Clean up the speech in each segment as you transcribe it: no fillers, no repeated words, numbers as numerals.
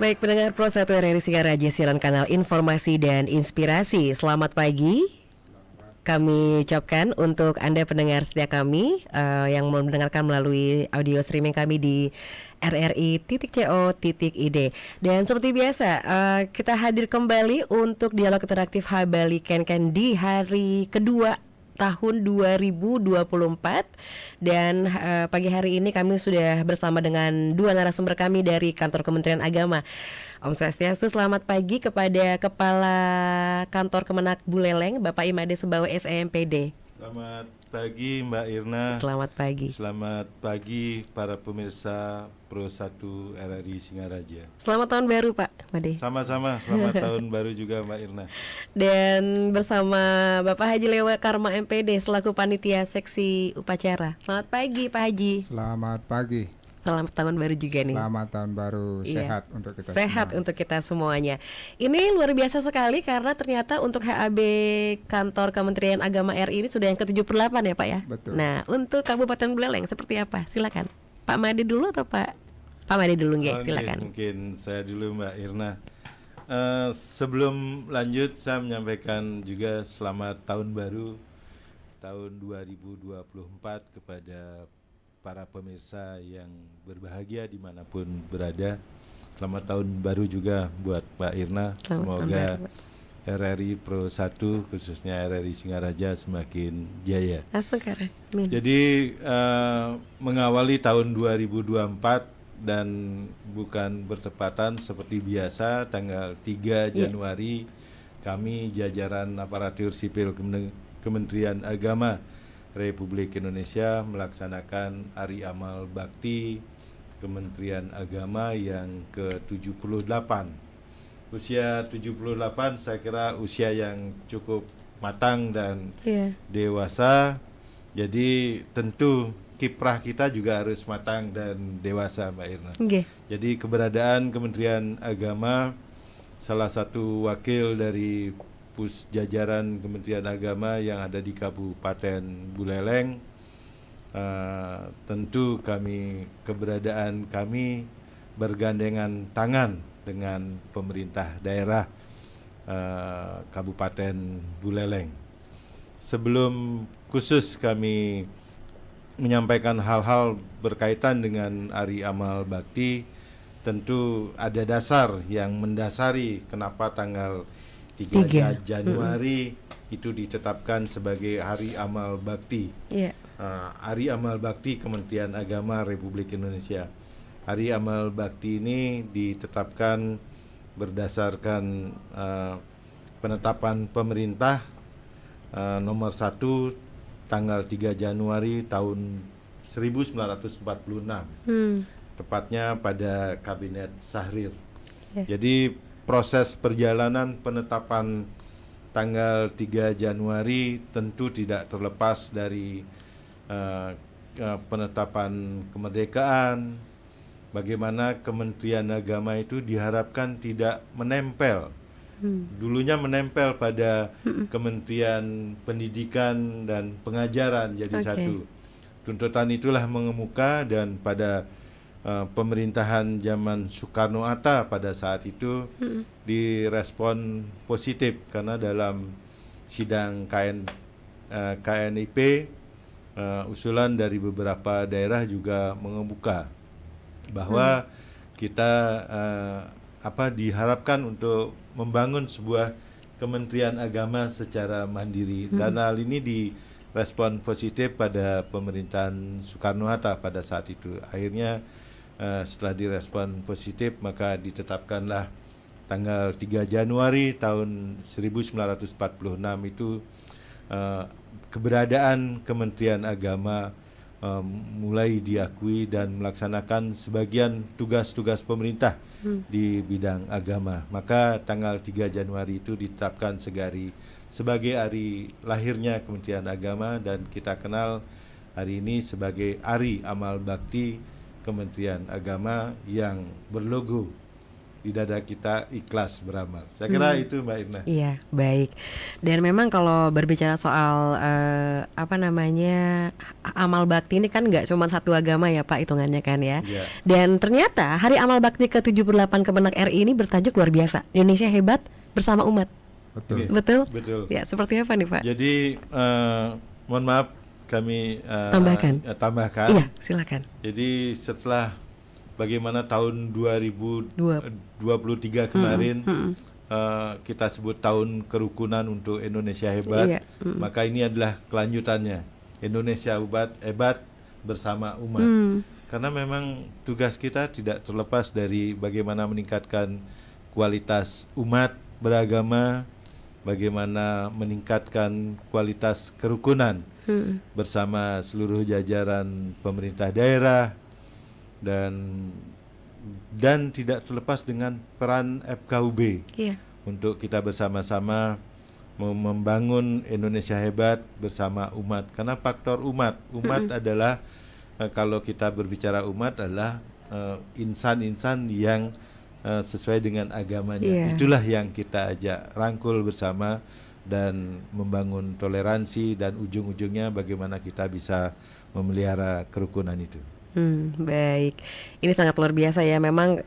Baik pendengar Pro 1 RRI Singaraja, siaran kanal informasi dan inspirasi. Selamat pagi. Kami ucapkan untuk Anda pendengar setia kami yang mendengarkan melalui audio streaming kami di rri.co.id. Dan seperti biasa kita hadir kembali untuk dialog interaktif Habali Ken di hari kedua tahun 2024. Dan pagi hari ini kami sudah bersama dengan dua narasumber kami dari Kantor Kementerian Agama. Om Swastiastu, selamat pagi kepada Kepala Kantor Kemenak Buleleng, Bapak Imade Subawa SEMPD. Selamat pagi Mbak Irna. Selamat pagi. Selamat pagi para pemirsa Pro 1 RRI Singaraja. Selamat tahun baru Pak Made. Sama-sama, selamat tahun baru juga Mbak Irna. Dan bersama Bapak Haji Lewa Karma MPD selaku Panitia Seksi Upacara. Selamat pagi Pak Haji. Selamat pagi. Selamat tahun baru juga nih. Selamat tahun baru, sehat untuk kita sehat semua. Untuk kita semuanya. Ini luar biasa sekali karena ternyata untuk HAB Kantor Kementerian Agama RI ini sudah yang ke-78 ya Pak ya. Betul. Nah, untuk Kabupaten Buleleng seperti apa? Silakan. Pak Made dulu atau Pak Made dulu nggih, silakan. Mungkin saya dulu Mbak Irna. Sebelum lanjut saya menyampaikan juga selamat tahun baru tahun 2024 kepada para pemirsa yang berbahagia dimanapun berada. Selamat tahun baru juga buat Mbak Irna. Semoga RRI Pro 1 khususnya RRI Singaraja semakin jaya. Amin. Jadi mengawali tahun 2024 dan bukan bertepatan seperti biasa tanggal 3 Januari kami jajaran aparatur sipil Kementerian Agama Republik Indonesia melaksanakan Hari Amal Bakti Kementerian Agama yang ke-78. Usia 78 saya kira usia yang cukup matang dan dewasa. Jadi tentu kiprah kita juga harus matang dan dewasa Mbak Irna. Jadi keberadaan Kementerian Agama salah satu wakil dari jajaran Kementerian Agama yang ada di Kabupaten Buleleng, tentu keberadaan kami bergandengan tangan dengan pemerintah daerah Kabupaten Buleleng. Sebelum khusus kami menyampaikan hal-hal berkaitan dengan Hari Amal Bakti, tentu ada dasar yang mendasari kenapa tanggal 3 Januari itu ditetapkan sebagai Hari Amal Bakti. Hari Amal Bakti Kementerian Agama Republik Indonesia. Hari Amal Bakti ini ditetapkan berdasarkan penetapan pemerintah nomor 1 tanggal 3 Januari tahun 1946. Tepatnya pada Kabinet Syahrir. Jadi proses perjalanan penetapan tanggal 3 Januari tentu tidak terlepas dari penetapan kemerdekaan. Bagaimana Kementerian Agama itu diharapkan tidak menempel. Dulunya menempel pada Kementerian Pendidikan dan Pengajaran jadi satu. Tuntutan itulah mengemuka dan pada pemerintahan zaman Soekarno-Hatta pada saat itu direspon positif karena dalam sidang KNIP usulan dari beberapa daerah juga mengemuka bahwa kita diharapkan untuk membangun sebuah Kementerian Agama secara mandiri dan hal ini direspon positif pada pemerintahan Soekarno-Hatta pada saat itu. Akhirnya setelah direspon positif maka ditetapkanlah tanggal 3 Januari tahun 1946 itu keberadaan Kementerian Agama mulai diakui dan melaksanakan sebagian tugas-tugas pemerintah di bidang agama. Maka tanggal 3 Januari itu ditetapkan sebagai hari lahirnya Kementerian Agama dan kita kenal hari ini sebagai Hari Amal Bakti Kementerian Agama yang berlogo di dada kita ikhlas beramal. Saya kira itu Mbak Irna. Iya, baik. Dan memang kalau berbicara soal amal bakti ini kan nggak cuma satu agama ya Pak hitungannya kan ya. Iya. Dan ternyata Hari Amal Bakti ke-78 Kemenak RI ini bertajuk luar biasa. Indonesia hebat bersama umat. Betul. Betul? Betul. Ya, seperti apa nih Pak? Jadi mohon maaf kami tambahkan. Iya, silakan. Jadi setelah bagaimana tahun 2023 kemarin kita sebut tahun kerukunan untuk Indonesia hebat, Iya. maka ini adalah kelanjutannya. Indonesia hebat bersama umat. Karena memang tugas kita tidak terlepas dari bagaimana meningkatkan kualitas umat beragama, bagaimana meningkatkan kualitas kerukunan bersama seluruh jajaran pemerintah daerah, dan tidak terlepas dengan peran FKUB untuk kita bersama-sama membangun Indonesia hebat bersama umat. Karena faktor umat adalah kalau kita berbicara umat adalah insan-insan yang sesuai dengan agamanya. Itulah yang kita ajak rangkul bersama dan membangun toleransi, dan ujung-ujungnya bagaimana kita bisa memelihara kerukunan itu. Baik, ini sangat luar biasa ya. Memang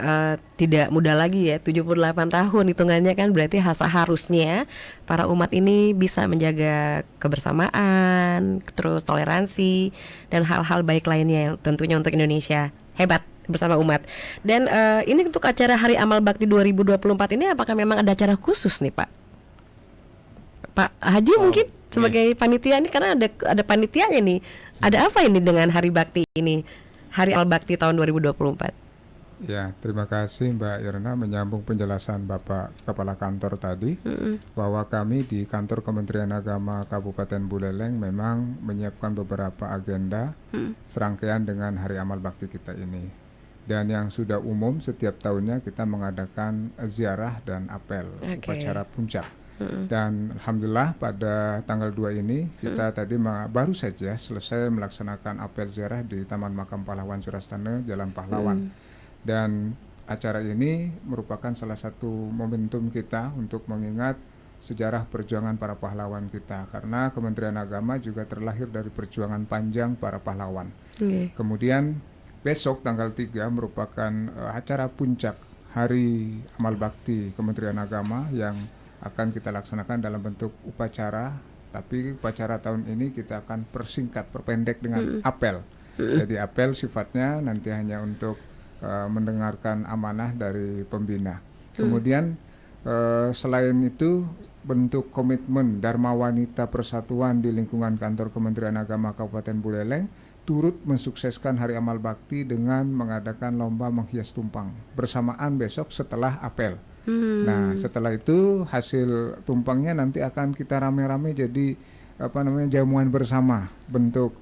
tidak mudah lagi ya, 78 tahun hitungannya kan, berarti harusnya para umat ini bisa menjaga kebersamaan, terus toleransi, dan hal-hal baik lainnya yang tentunya untuk Indonesia hebat bersama umat. Dan ini untuk acara Hari Amal Bakti 2024 ini apakah memang ada acara khusus nih Pak? Pak Haji mungkin sebagai panitia ini, karena ada panitianya nih. Ada apa ini dengan Hari Bakti ini? Hari Amal Bakti tahun 2024. Ya, terima kasih Mbak Irna menyambung penjelasan Bapak Kepala Kantor tadi, bahwa kami di Kantor Kementerian Agama Kabupaten Buleleng memang menyiapkan beberapa agenda serangkaian dengan Hari Amal Bakti kita ini. Dan yang sudah umum setiap tahunnya kita mengadakan ziarah dan apel, upacara puncak. Dan Alhamdulillah pada tanggal 2 ini kita tadi baru saja selesai melaksanakan apel ziarah di Taman Makam Pahlawan Surastane, Jalan Pahlawan. Dan acara ini merupakan salah satu momentum kita untuk mengingat sejarah perjuangan para pahlawan kita, karena Kementerian Agama juga terlahir dari perjuangan panjang para pahlawan. Kemudian besok tanggal 3 merupakan acara puncak Hari Amal Bakti Kementerian Agama yang akan kita laksanakan dalam bentuk upacara, tapi upacara tahun ini kita akan perpendek dengan apel. Jadi apel sifatnya nanti hanya untuk mendengarkan amanah dari pembina. Kemudian selain itu, bentuk komitmen Dharma Wanita Persatuan di lingkungan kantor Kementerian Agama Kabupaten Buleleng turut mensukseskan Hari Amal Bakti dengan mengadakan lomba menghias tumpang bersamaan besok setelah apel. Nah, setelah itu hasil tumpangnya nanti akan kita rame-rame jadi jamuan bersama, bentuk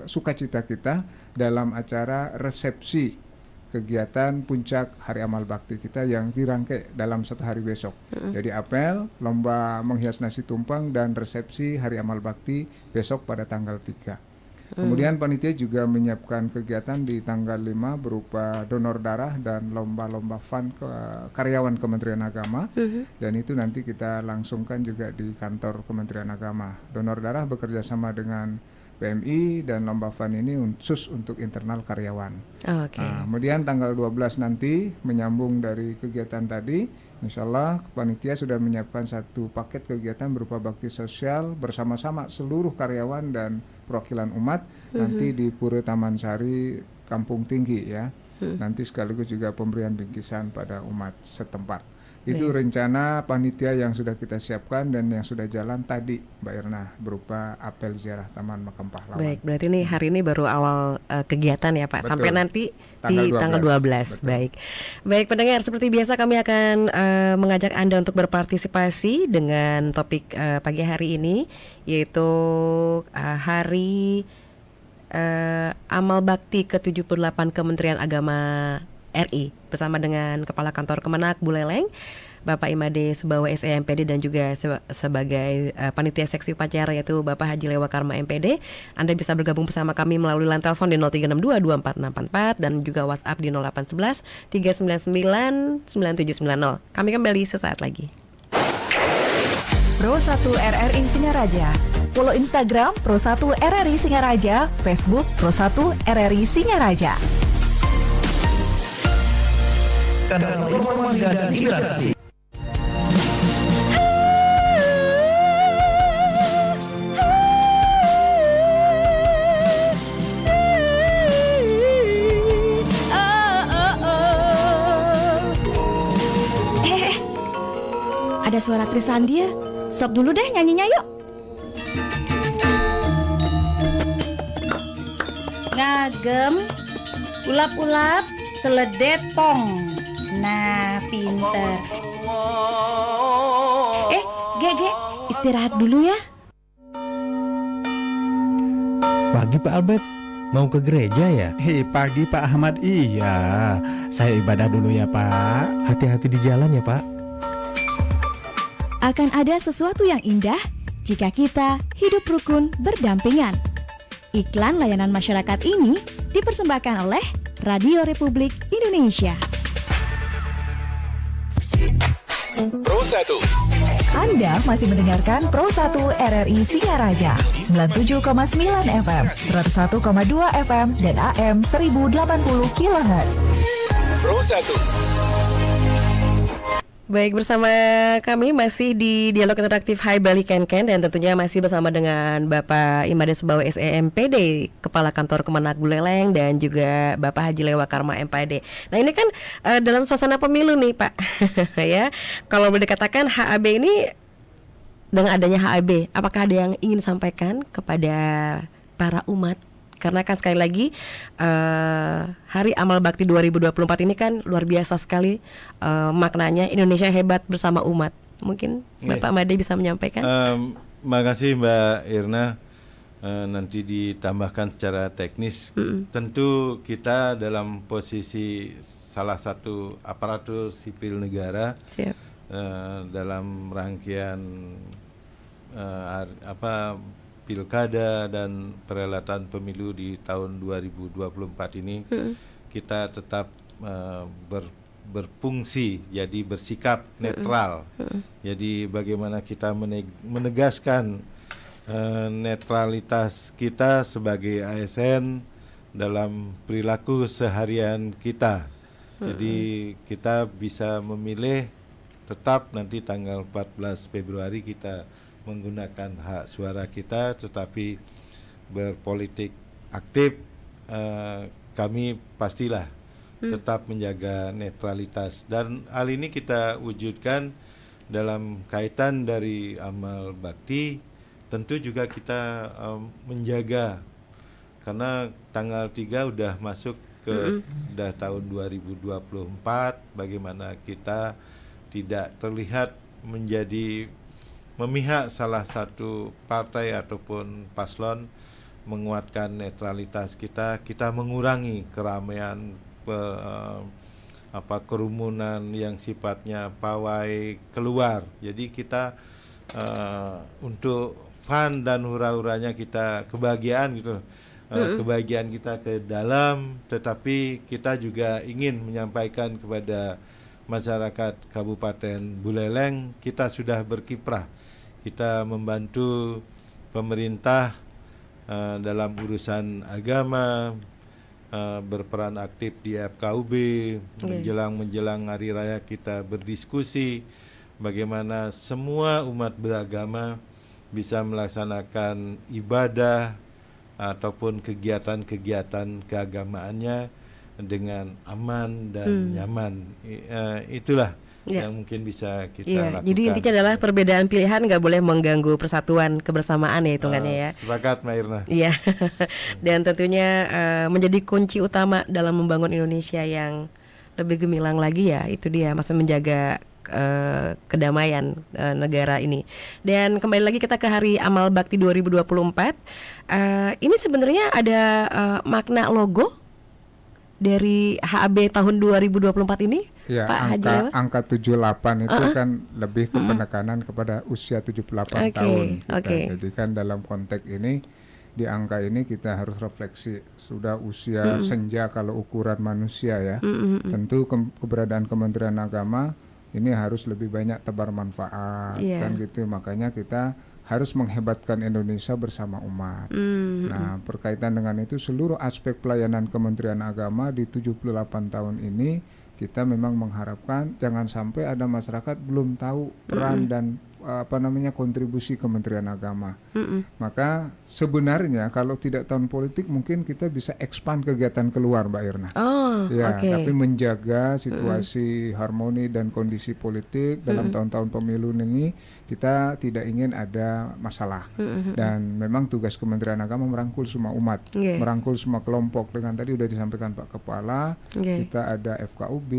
sukacita kita dalam acara resepsi kegiatan puncak Hari Amal Bakti kita yang dirangkai dalam satu hari besok. Jadi apel, lomba menghias nasi tumpang, dan resepsi Hari Amal Bakti besok pada tanggal 3. Kemudian panitia juga menyiapkan kegiatan di tanggal 5 berupa donor darah dan lomba-lomba fun ke karyawan Kementerian Agama. Dan itu nanti kita langsungkan juga di kantor Kementerian Agama. Donor darah bekerja sama dengan PMI, dan lomba fun ini khusus untuk internal karyawan. Kemudian tanggal 12 nanti menyambung dari kegiatan tadi, insya Allah panitia sudah menyiapkan satu paket kegiatan berupa bakti sosial bersama-sama seluruh karyawan dan perwakilan umat nanti di Pura Taman Sari, Kampung Tinggi ya. Nanti sekaligus juga pemberian bingkisan pada umat setempat. Itu rencana panitia yang sudah kita siapkan dan yang sudah jalan tadi Mbak Irna, berupa apel ziarah Taman Makam Pahlawan. Baik, berarti ini hari ini baru awal kegiatan ya Pak. Betul. Sampai nanti di tanggal 12. Baik pendengar, seperti biasa kami akan mengajak Anda untuk berpartisipasi dengan topik pagi hari ini, yaitu Hari Amal Bakti ke-78 Kementerian Agama RI bersama dengan Kepala Kantor Kemenak Buleleng, Bapak Imade Subawa SEMPD dan juga sebagai panitia seksi upacara yaitu Bapak Haji Lewa Karma MPD. Anda bisa bergabung bersama kami melalui line telepon di 0362 24644 dan juga WhatsApp di 0811 399 9790. Kami kembali sesaat lagi. Pro 1 RRI Singaraja. Follow Instagram Pro 1 RRI Singaraja, Facebook Pro 1 RRI Singaraja. Kanal informasi dan inspirasi. Ada suara Trisandi ya. Stop dulu deh nyanyinya yuk. Ngagem, ulap-ulap, seledepong. Nah, pinter. Gege, istirahat dulu ya. Pagi Pak Albert, mau ke gereja ya? Hei, pagi Pak Ahmad. Iya, saya ibadah dulu ya Pak. Hati-hati di jalan ya Pak. Akan ada sesuatu yang indah jika kita hidup rukun berdampingan. Iklan layanan masyarakat ini dipersembahkan oleh Radio Republik Indonesia. Pro 1. Anda masih mendengarkan Pro 1 RRI Singaraja 97,9 FM, 101,2 FM, dan AM 1080 kHz. Pro 1. Baik, bersama kami masih di Dialog Interaktif Hai Bali Ken-Ken dan tentunya masih bersama dengan Bapak Imade Subawa SEMPD, Kepala Kantor Kemenak Buleleng, dan juga Bapak Haji Lewa Karma MPD. Nah ini kan dalam suasana pemilu nih Pak. Ya, kalau boleh dikatakan HAB ini, dengan adanya HAB, apakah ada yang ingin sampaikan kepada para umat? Karena kan sekali lagi Hari Amal Bakti 2024 ini kan luar biasa sekali maknanya, Indonesia hebat bersama umat. Mungkin Bapak Made bisa menyampaikan. Makasih Mbak Irna. Nanti ditambahkan secara teknis. Tentu kita dalam posisi salah satu aparatur sipil negara. Siap. Dalam rangkaian pilkada dan perhelatan pemilu di tahun 2024 ini, kita tetap berfungsi, jadi bersikap netral. Jadi bagaimana kita menegaskan netralitas kita sebagai ASN dalam perilaku seharian kita. Jadi kita bisa memilih tetap nanti tanggal 14 Februari kita menggunakan hak suara kita, tetapi berpolitik aktif. Kami pastilah tetap menjaga netralitas, dan hal ini kita wujudkan dalam kaitan dari amal bakti. Tentu juga kita menjaga, karena tanggal 3 udah masuk ke udah tahun 2024, bagaimana kita tidak terlihat menjadi memihak salah satu partai ataupun paslon, menguatkan netralitas kita mengurangi keramaian kerumunan yang sifatnya pawai keluar. Jadi kita untuk fun dan hura-huranya kita kebahagiaan gitu. Kebahagiaan kita ke dalam, tetapi kita juga ingin menyampaikan kepada masyarakat Kabupaten Buleleng, kita sudah berkiprah. Kita membantu pemerintah dalam urusan agama, berperan aktif di FKUB, menjelang hari raya kita berdiskusi bagaimana semua umat beragama bisa melaksanakan ibadah ataupun kegiatan-kegiatan keagamaannya dengan aman dan nyaman. Itulah yang mungkin bisa kita lakukan. Jadi intinya adalah perbedaan pilihan nggak boleh mengganggu persatuan kebersamaan ya hitungannya ya. Sepakat Mbak Irna. Iya. Dan tentunya menjadi kunci utama dalam membangun Indonesia yang lebih gemilang lagi ya, itu dia, maksud menjaga kedamaian negara ini. Dan kembali lagi kita ke Hari Amal Bakti 2024. Ini sebenarnya ada makna logo dari HAB tahun 2024 ini, Ya, Pak Haji Lewa? angka 78 itu kan lebih ke penekanan kepada usia 78 tahun kita. Jadi kan dalam konteks ini, di angka ini kita harus refleksi sudah usia senja kalau ukuran manusia ya. Tentu keberadaan Kementerian Agama ini harus lebih banyak tebar manfaat kan gitu. Makanya kita harus menghebatkan Indonesia bersama umat. Nah, berkaitan dengan itu seluruh aspek pelayanan Kementerian Agama di 78 tahun ini kita memang mengharapkan jangan sampai ada masyarakat belum tahu peran dan kontribusi Kementerian Agama. Maka sebenarnya kalau tidak tahun politik mungkin kita bisa expand kegiatan keluar, Mbak Irna. Tapi menjaga situasi harmoni dan kondisi politik dalam tahun-tahun pemilu ini kita tidak ingin ada masalah. Dan memang tugas Kementerian Agama merangkul semua umat, merangkul semua kelompok. Dengan tadi sudah disampaikan Pak Kepala, kita ada FKUB,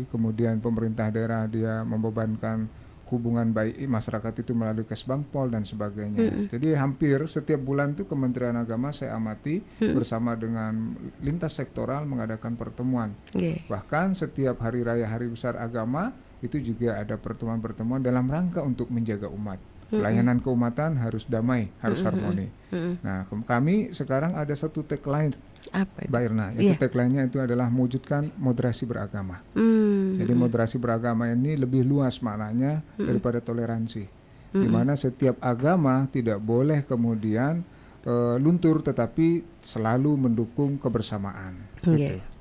kemudian pemerintah daerah dia membebankan hubungan baik masyarakat itu melalui Kesbangpol dan sebagainya. Jadi hampir setiap bulan itu Kementerian Agama saya amati bersama dengan lintas sektoral mengadakan pertemuan. Bahkan setiap hari raya hari besar agama itu juga ada pertemuan-pertemuan dalam rangka untuk menjaga umat. Pelayanan keumatan harus damai, harus harmoni. Nah, kami sekarang ada satu tagline, Mbak Irna. Itu tagline-nya itu adalah mewujudkan moderasi beragama. Jadi moderasi beragama ini lebih luas maknanya daripada toleransi. Di mana setiap agama tidak boleh kemudian luntur, tetapi selalu mendukung kebersamaan. Gitu.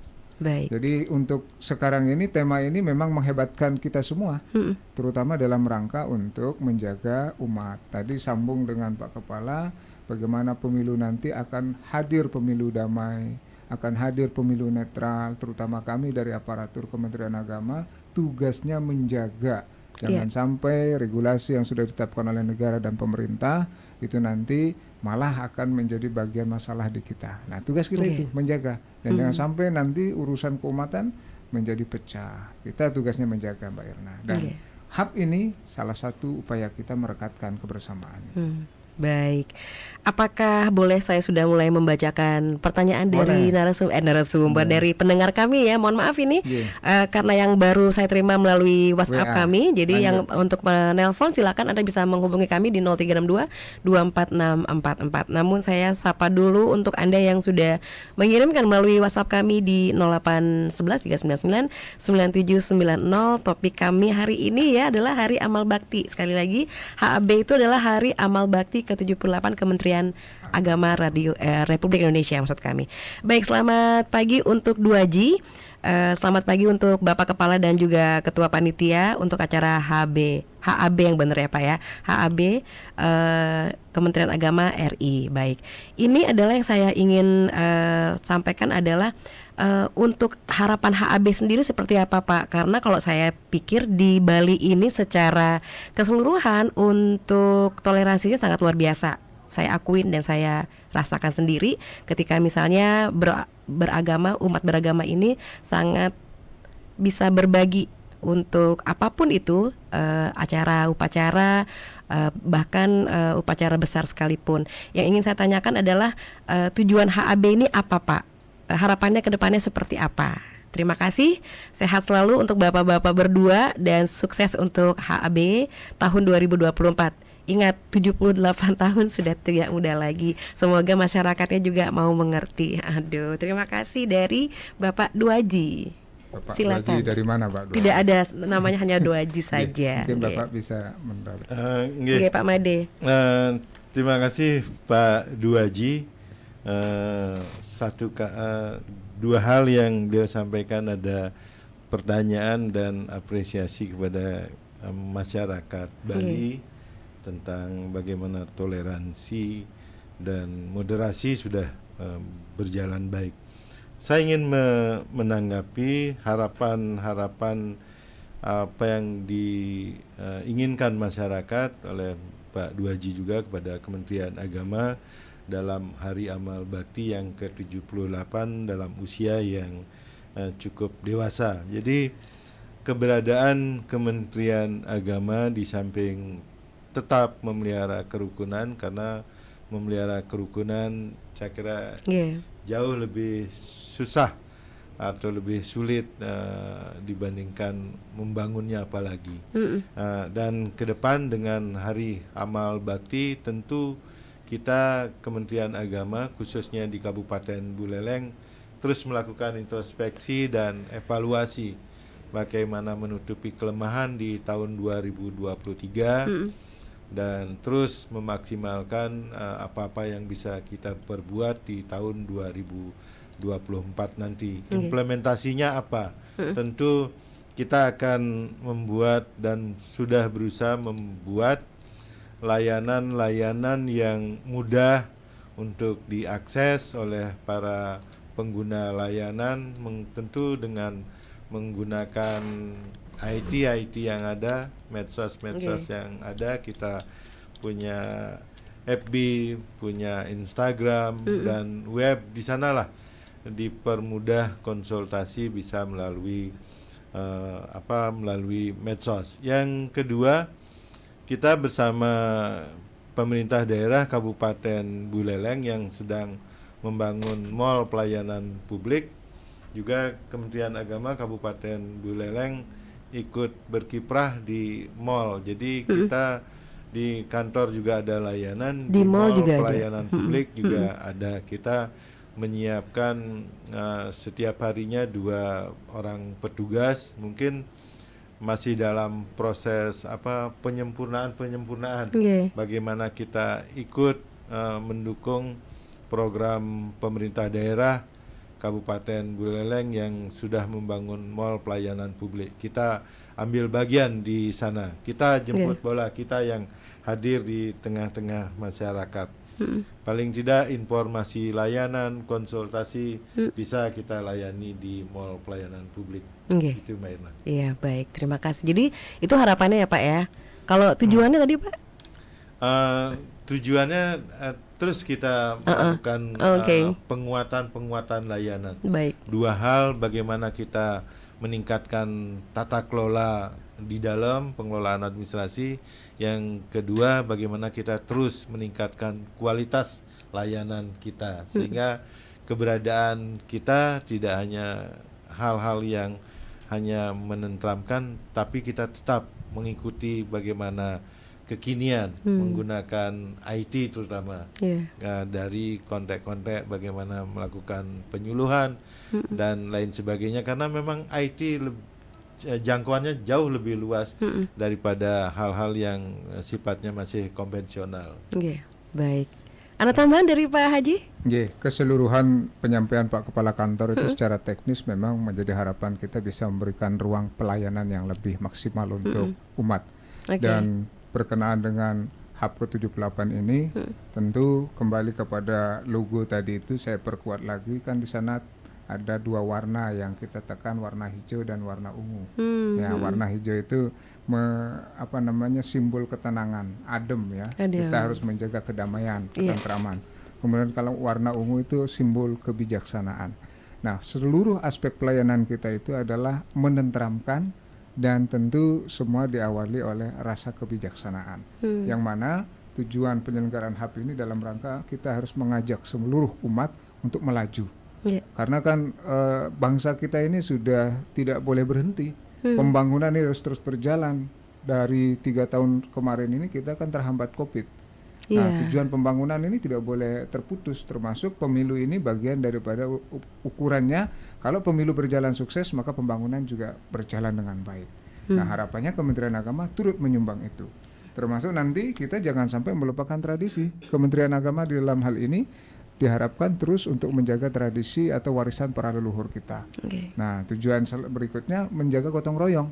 Baik. Jadi untuk sekarang ini tema ini memang menghebatkan kita semua, terutama dalam rangka untuk menjaga umat. Tadi sambung dengan Pak Kepala, bagaimana pemilu nanti akan hadir pemilu damai, akan hadir pemilu netral, terutama kami dari aparatur Kementerian Agama tugasnya menjaga jangan sampai regulasi yang sudah ditetapkan oleh negara dan pemerintah itu nanti malah akan menjadi bagian masalah di kita. Nah, tugas kita itu menjaga dan jangan sampai nanti urusan keumatan menjadi pecah. Kita tugasnya menjaga, Mbak Irna. Dan hub ini salah satu upaya kita merekatkan kebersamaan. Baik, apakah boleh saya sudah mulai membacakan pertanyaan dari narasumber dari pendengar kami ya? Mohon maaf ini karena yang baru saya terima melalui WhatsApp kami. Jadi yang untuk menelpon silakan Anda bisa menghubungi kami di 0362 24644. Namun saya sapa dulu untuk Anda yang sudah mengirimkan melalui WhatsApp kami di 0811 399 9790. Topik kami hari ini ya adalah Hari Amal Bakti. Sekali lagi, HAB itu adalah Hari Amal Bakti ke-78 Kementerian Agama Republik Indonesia maksud kami. Baik, selamat pagi untuk 2G. Selamat pagi untuk Bapak Kepala dan juga Ketua Panitia untuk acara HAB yang benar ya Pak ya. HAB Kementerian Agama RI. Baik. Ini adalah yang saya ingin sampaikan adalah untuk harapan HAB sendiri seperti apa Pak? Karena kalau saya pikir di Bali ini secara keseluruhan untuk toleransinya sangat luar biasa. Saya akuin dan saya rasakan sendiri ketika misalnya beragama, umat beragama ini sangat bisa berbagi untuk apapun itu, acara, upacara, bahkan upacara besar sekalipun. Yang ingin saya tanyakan adalah tujuan HAB ini apa Pak? Harapannya ke depannya seperti apa? Terima kasih, sehat selalu untuk bapak-bapak berdua dan sukses untuk HAB tahun 2024. Ingat 78 tahun sudah tidak muda lagi. Semoga masyarakatnya juga mau mengerti. Aduh, terima kasih dari Bapak Duaji. Bapak Silakan. Duaji dari mana Pak Duaji? Tidak ada namanya, hanya Duaji saja. Mungkin Bapak bisa mendapat. Oke, Pak Made. Terima kasih Pak Duaji. Dua hal yang dia sampaikan, ada pertanyaan dan apresiasi kepada masyarakat Bali tentang bagaimana toleransi dan moderasi sudah berjalan baik. Saya ingin menanggapi harapan-harapan apa yang diinginkan masyarakat oleh Pak Duaji juga kepada Kementerian Agama dalam Hari Amal Bakti yang ke-78 dalam usia yang cukup dewasa. Jadi keberadaan Kementerian Agama di samping tetap memelihara kerukunan, karena memelihara kerukunan saya kira jauh lebih susah atau lebih sulit dibandingkan membangunnya apalagi. Dan ke depan dengan Hari Amal Bakti tentu kita Kementerian Agama khususnya di Kabupaten Buleleng terus melakukan introspeksi dan evaluasi bagaimana menutupi kelemahan di tahun 2023 dan terus memaksimalkan apa-apa yang bisa kita perbuat di tahun 2024 nanti. Implementasinya apa? Tentu kita akan membuat dan sudah berusaha membuat layanan-layanan yang mudah untuk diakses oleh para pengguna layanan, tentu dengan menggunakan IT yang ada, medsos yang ada. Kita punya FB, punya Instagram dan web. Di sanalah dipermudah konsultasi bisa melalui melalui medsos. Yang kedua, kita bersama pemerintah daerah Kabupaten Buleleng yang sedang membangun mall pelayanan publik, juga Kementerian Agama Kabupaten Buleleng ikut berkiprah di mall. Jadi kita di kantor juga ada layanan, di mall juga pelayanan publik juga ada. Kita menyiapkan setiap harinya 2 orang petugas, mungkin masih dalam proses penyempurnaan bagaimana kita ikut mendukung program pemerintah daerah Kabupaten Buleleng yang sudah membangun mall pelayanan publik. Kita ambil bagian di sana. Kita jemput bola, kita yang hadir di tengah-tengah masyarakat. Paling tidak informasi layanan, konsultasi bisa kita layani di mall pelayanan publik. Itu Mbak Irna. Iya, baik, terima kasih. Jadi itu harapannya ya Pak ya. Kalau tujuannya tadi Pak? Tujuannya terus kita melakukan penguatan layanan. Baik. 2 hal, bagaimana kita meningkatkan tata kelola di dalam pengelolaan administrasi. Yang kedua, bagaimana kita terus meningkatkan kualitas layanan kita sehingga keberadaan kita tidak hanya hal-hal yang hanya menenteramkan, tapi kita tetap mengikuti bagaimana kekinian menggunakan IT terutama dari kontak-kontak bagaimana melakukan penyuluhan dan lain sebagainya, karena memang IT jangkauannya jauh lebih luas daripada hal-hal yang sifatnya masih konvensional. Baik. Ada tambahan dari Pak Haji? Keseluruhan penyampaian Pak Kepala Kantor itu secara teknis memang menjadi harapan kita bisa memberikan ruang pelayanan yang lebih maksimal untuk umat. Dan berkenaan dengan HAP ke-78 ini, tentu kembali kepada logo tadi itu saya perkuat lagi, kan di sana ada 2 warna yang kita tekan, warna hijau dan warna ungu. Warna hijau itu simbol ketenangan, adem ya. Kita harus menjaga kedamaian, ketentraman. Kemudian kalau warna ungu itu simbol kebijaksanaan. Nah, seluruh aspek pelayanan kita itu adalah menenteramkan dan tentu semua diawali oleh rasa kebijaksanaan. Yang mana tujuan penyelenggaraan HAP ini dalam rangka kita harus mengajak seluruh umat untuk melaju. Karena kan bangsa kita ini sudah tidak boleh berhenti. Pembangunan ini harus terus berjalan. Dari 3 tahun kemarin ini kita kan terhambat COVID. Nah, tujuan pembangunan ini tidak boleh terputus, termasuk pemilu ini bagian daripada ukurannya. Kalau pemilu berjalan sukses, maka pembangunan juga berjalan dengan baik. Nah, harapannya Kementerian Agama turut menyumbang itu. Termasuk nanti kita jangan sampai melupakan tradisi. Kementerian Agama di dalam hal ini diharapkan terus untuk menjaga tradisi atau warisan para leluhur kita. Nah, tujuan berikutnya menjaga gotong royong.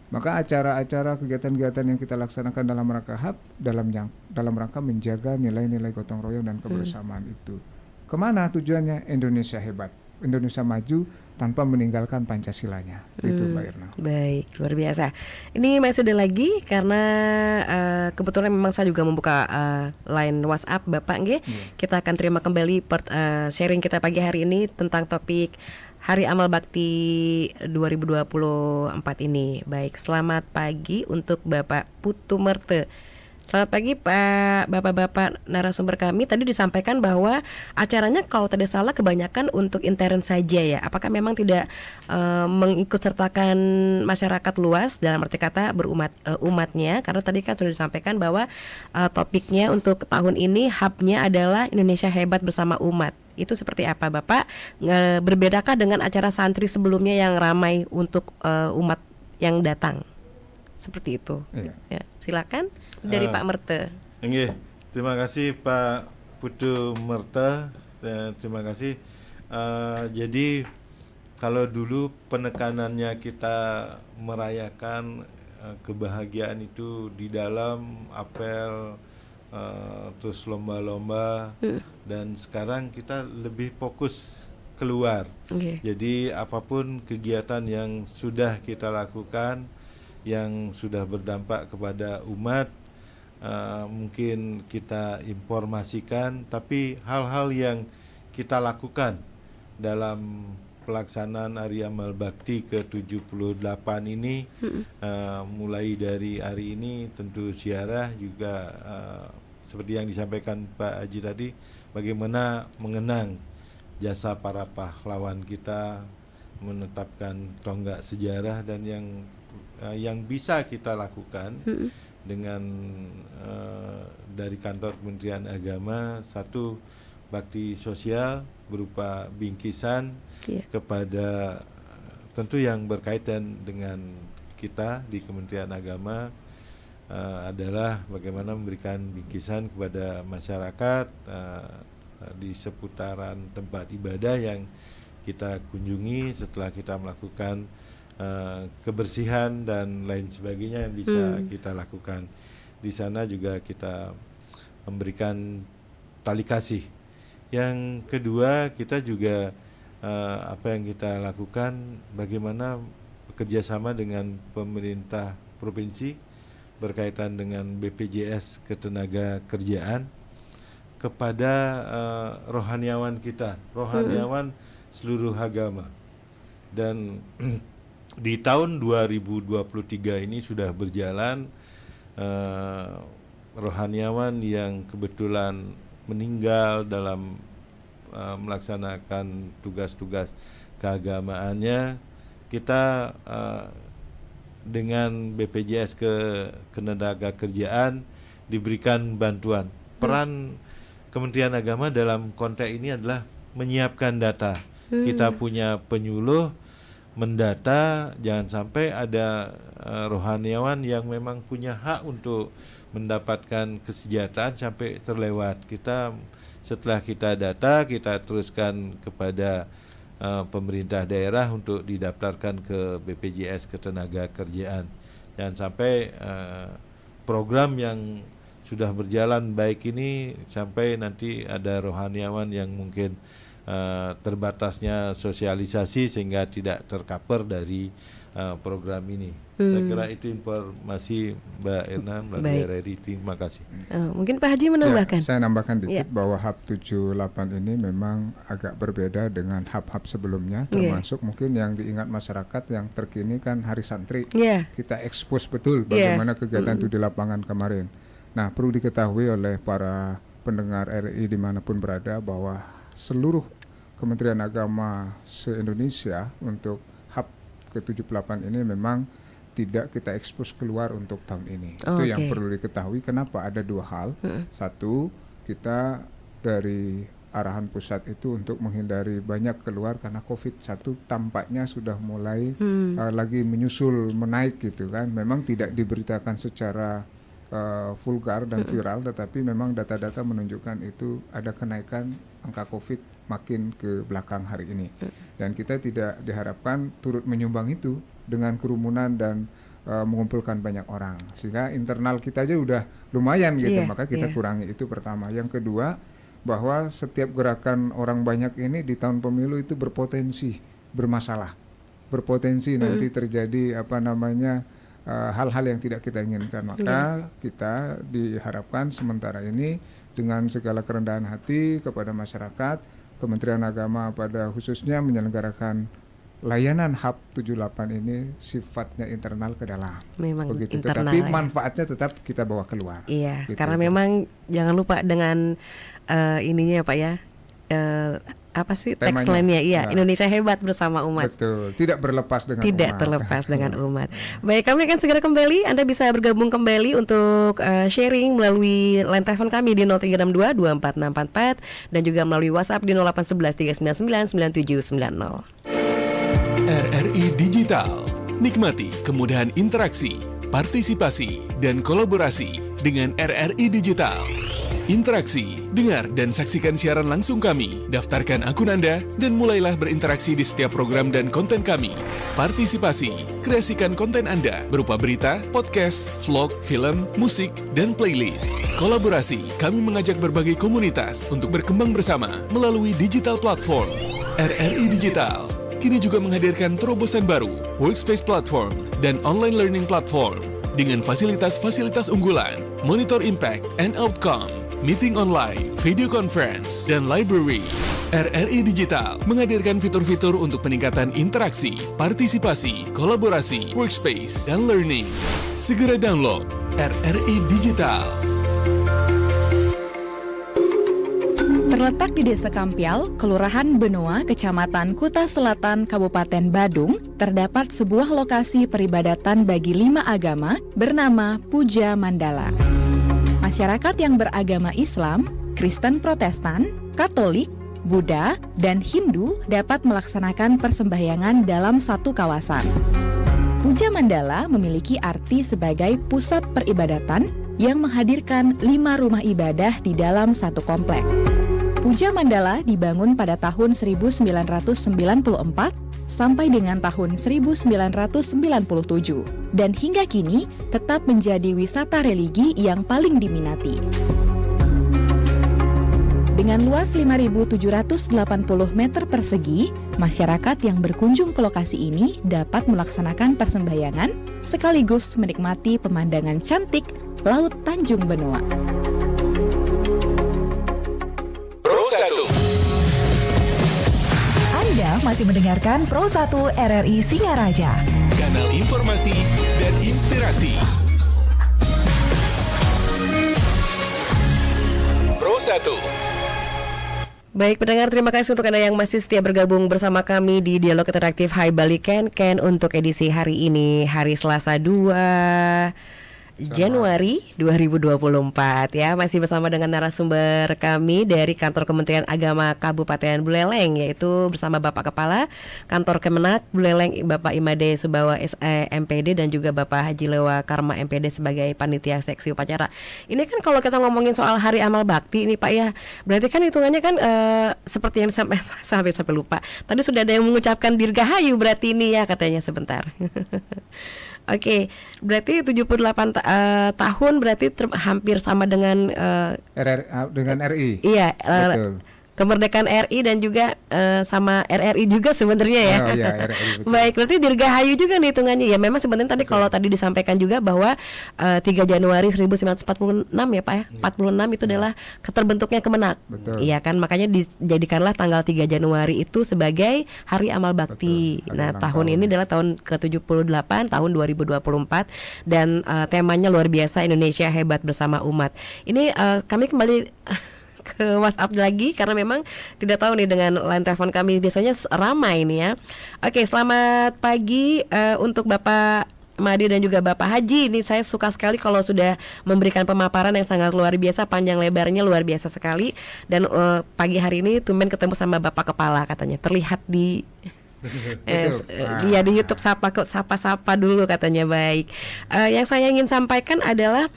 Maka acara-acara kegiatan-kegiatan yang kita laksanakan dalam rangka HAP dalam rangka menjaga nilai-nilai gotong royong dan kebersamaan itu. Kemana tujuannya? Indonesia hebat, Indonesia maju tanpa meninggalkan Pancasilanya. Itu Mbak Irna. Baik, luar biasa. Ini masih ada lagi karena kebetulan memang saya juga membuka line WhatsApp Bapak nggih. Kita akan terima kembali sharing kita pagi hari ini tentang topik Hari Amal Bakti 2024 ini. Baik, selamat pagi untuk Bapak Putu Merte Selamat pagi Pak, Bapak-bapak narasumber kami. Tadi disampaikan bahwa acaranya kalau tidak salah kebanyakan untuk intern saja ya. Apakah memang tidak mengikut sertakan masyarakat luas dalam arti kata umatnya? Karena tadi kan sudah disampaikan bahwa topiknya untuk tahun ini hubnya adalah Indonesia Hebat Bersama Umat. Itu seperti apa Bapak? Berbedakah dengan acara santri sebelumnya yang ramai untuk umat yang datang? Seperti itu. Iya. Ya, silakan dari Pak Merte. Nggih, terima kasih Pak Putu Merte. Terima kasih. Jadi kalau dulu penekanannya kita merayakan kebahagiaan itu di dalam apel, terus lomba-lomba, dan sekarang kita lebih fokus keluar. Jadi apapun kegiatan yang sudah kita lakukan yang sudah berdampak kepada umat, mungkin kita informasikan, tapi hal-hal yang kita lakukan dalam pelaksanaan Hari Amal Bakti ke-78 ini, mulai dari hari ini tentu ziarah juga seperti yang disampaikan Pak Haji tadi, bagaimana mengenang jasa para pahlawan kita, menetapkan tonggak sejarah, dan yang bisa kita lakukan dengan dari kantor Kementerian Agama, satu, bakti sosial berupa bingkisan kepada tentu yang berkaitan dengan kita di Kementerian Agama, adalah bagaimana memberikan bingkisan kepada masyarakat di seputaran tempat ibadah yang kita kunjungi setelah kita melakukan kebersihan dan lain sebagainya yang bisa kita lakukan. Di sana juga kita memberikan tali kasih. Yang kedua, kita juga apa yang kita lakukan, bagaimana bekerjasama dengan pemerintah provinsi berkaitan dengan BPJS Ketenaga Kerjaan kepada rohaniawan kita, rohaniawan seluruh agama. Dan di tahun 2023 ini sudah berjalan rohaniawan yang kebetulan meninggal dalam melaksanakan tugas-tugas keagamaannya. Kita dengan BPJS Ketenaga Kerjaan diberikan bantuan. Peran Kementerian Agama dalam konteks ini adalah menyiapkan data. Kita punya penyuluh mendata, jangan sampai ada rohaniawan yang memang punya hak untuk mendapatkan kesejahteraan sampai terlewat. Setelah kita data, kita teruskan kepada pemerintah daerah untuk didaftarkan ke BPJS Ketenaga Kerjaan. Jangan sampai program yang sudah berjalan baik ini sampai nanti ada rohaniawan yang mungkin terbatasnya sosialisasi sehingga tidak tercover dari program ini. Saya kira itu informasi Mbak Erna melalui RRI. Terima kasih. Mungkin Pak Haji menambahkan. Saya nambahkan dikit bahwa hub 78 ini memang agak berbeda dengan hub-hub sebelumnya, termasuk mungkin yang diingat masyarakat yang terkini kan Hari Santri. Kita expose betul bagaimana kegiatan itu di lapangan kemarin. Nah, perlu diketahui oleh para pendengar RRI dimanapun berada bahwa seluruh Kementerian Agama se-Indonesia untuk hub ke-78 ini memang tidak kita ekspos keluar untuk tahun ini. Itu yang perlu diketahui. Kenapa? Ada dua hal. Satu, kita dari arahan pusat itu untuk menghindari banyak keluar karena COVID. Satu, tampaknya sudah mulai lagi menyusul, menaik gitu kan. Memang tidak diberitakan secara vulgar dan viral, tetapi memang data-data menunjukkan itu ada kenaikan angka COVID makin ke belakang hari ini. Dan kita tidak diharapkan turut menyumbang itu dengan kerumunan dan mengumpulkan banyak orang. Sehingga internal kita aja udah lumayan gitu, maka kita kurangi itu pertama. Yang kedua, bahwa setiap gerakan orang banyak ini di tahun pemilu itu berpotensi bermasalah. Berpotensi nanti terjadi hal-hal yang tidak kita inginkan. Maka kita diharapkan sementara ini dengan segala kerendahan hati kepada masyarakat, Kementerian Agama pada khususnya menyelenggarakan layanan Hub 78 ini sifatnya internal ke dalam. Memang Begitu. internal. Tetapi ya. manfaatnya tetap kita bawa keluar. Iya, Gitu. karena memang jangan lupa dengan ininya ya Pak ya. Apa sih Temanya. tagline-nya? Iya, Nah. Indonesia hebat bersama umat. Betul, tidak berlepas dengan Tidak umat. terlepas dengan umat. Baik, kami akan segera kembali. Anda bisa bergabung kembali untuk sharing melalui line telepon kami di 0362 24644 dan juga melalui WhatsApp di 0811 399 9790. RRI Digital. Nikmati kemudahan interaksi, partisipasi, dan kolaborasi dengan RRI Digital. Interaksi, dengar dan saksikan siaran langsung kami, daftarkan akun Anda, dan mulailah berinteraksi di setiap program dan konten kami. Partisipasi, kreasikan konten Anda berupa berita, podcast, vlog, film, musik, dan playlist. Kolaborasi, kami mengajak berbagai komunitas untuk berkembang bersama melalui digital platform. RRI Digital kini juga menghadirkan terobosan baru, workspace platform, dan online learning platform dengan fasilitas-fasilitas unggulan, monitor impact and outcome, meeting online, video conference, dan library. RRI Digital menghadirkan fitur-fitur untuk peningkatan interaksi, partisipasi, kolaborasi, workspace, dan learning. Segera download RRI Digital. Terletak di Desa Kampial, Kelurahan Benoa, Kecamatan Kuta Selatan, Kabupaten Badung, terdapat sebuah lokasi peribadatan bagi 5 agama bernama Puja Mandala. Masyarakat yang beragama Islam, Kristen Protestan, Katolik, Buddha, dan Hindu dapat melaksanakan persembahyangan dalam satu kawasan. Puja Mandala memiliki arti sebagai pusat peribadatan yang menghadirkan 5 rumah ibadah di dalam satu komplek. Puja Mandala dibangun pada tahun 1994 sampai dengan tahun 1997 dan hingga kini tetap menjadi wisata religi yang paling diminati. Dengan luas 5.780 meter persegi, masyarakat yang berkunjung ke lokasi ini dapat melaksanakan persembahyangan sekaligus menikmati pemandangan cantik Laut Tanjung Benoa. Pro 1. Anda masih mendengarkan Pro 1 RRI Singaraja. Kanal informasi dan inspirasi. Pro 1. Baik pendengar, terima kasih untuk Anda yang masih setia bergabung bersama kami di Dialog Interaktif Hai Bali Ken untuk edisi hari ini, hari Selasa 2 Januari 2024 ya. Masih bersama dengan narasumber kami dari Kantor Kementerian Agama Kabupaten Buleleng, yaitu bersama Bapak Kepala Kantor Kemenak Buleleng Bapak Imade Subawa SE MPD dan juga Bapak Haji Lewa Karma MPD sebagai panitia seksi upacara. Ini kan kalau kita ngomongin soal Hari Amal Bakti ini Pak ya, berarti kan hitungannya kan seperti yang sampai lupa. Tadi sudah ada yang mengucapkan Dirgahayu berarti ini ya katanya sebentar. Oke, berarti 78 tahun berarti hampir sama dengan dengan RI. Iya, Betul. kemerdekaan RI dan juga sama RRI juga sebenarnya ya. Oh, iya, RRI, betul. Baik, berarti Dirgahayu juga nih hitungannya ya. Memang sebenarnya tadi kalau tadi disampaikan juga bahwa 3 Januari 1946 ya Pak ya. 46 itu adalah keterbentuknya Kemenak. Betul. Iya kan, makanya dijadikanlah tanggal 3 Januari itu sebagai Hari Amal Bakti. Betul, Nah, hari tahun ulang ini adalah tahun ke-78 tahun 2024 dan temanya luar biasa, Indonesia hebat bersama umat. Ini kami kembali ke WhatsApp lagi karena memang tidak tahu nih dengan line telepon kami biasanya ramai nih ya. Oke, selamat pagi untuk Bapak Madi dan juga Bapak Haji. Ini saya suka sekali kalau sudah memberikan pemaparan yang sangat luar biasa, panjang lebarnya luar biasa sekali. Dan pagi hari ini tumben ketemu sama Bapak Kepala katanya. Terlihat di dia di YouTube sapa dulu katanya. Baik. Yang saya ingin sampaikan adalah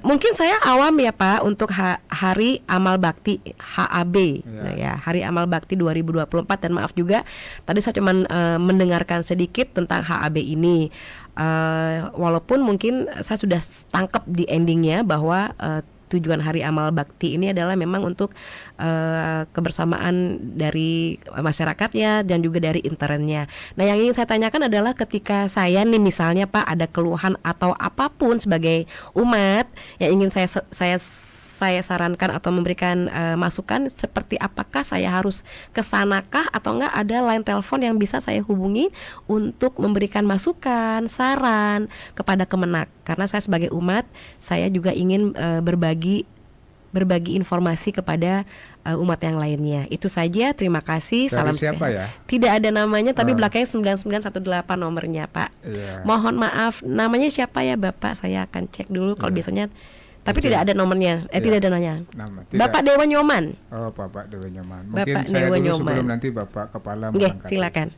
mungkin saya awam ya Pak untuk Hari Amal Bakti HAB nah ya, Hari Amal Bakti 2024 dan maaf juga tadi saya cuma mendengarkan sedikit tentang HAB ini walaupun mungkin saya sudah tangkap di endingnya bahwa tujuan Hari Amal Bakti ini adalah memang untuk kebersamaan dari masyarakatnya dan juga dari internnya. Nah, yang ingin saya tanyakan adalah ketika saya nih misalnya Pak ada keluhan atau apapun sebagai umat yang ingin saya sarankan atau memberikan masukan, seperti apakah saya harus kesanakah atau enggak ada line telepon yang bisa saya hubungi untuk memberikan masukan, saran kepada Kemenak? Karena saya sebagai umat, saya juga ingin berbagi informasi kepada umat yang lainnya. Itu saja, terima kasih. Dari Salam siapa sehat. ya? Tidak ada namanya, tapi belakangnya 9918 nomornya, Pak. Iya. Mohon maaf, namanya siapa ya Bapak? Saya akan cek dulu kalau Iya. biasanya. Tapi Oke. tidak ada nomornya. Iya. Tidak ada namanya. Nama, tidak. Bapak Dewa Nyoman. Oh, Bapak Dewa Nyoman. Mungkin Bapak saya Dewa dulu Nyoman. sebelum nanti Bapak Kepala Oke, mengangkat. silakan.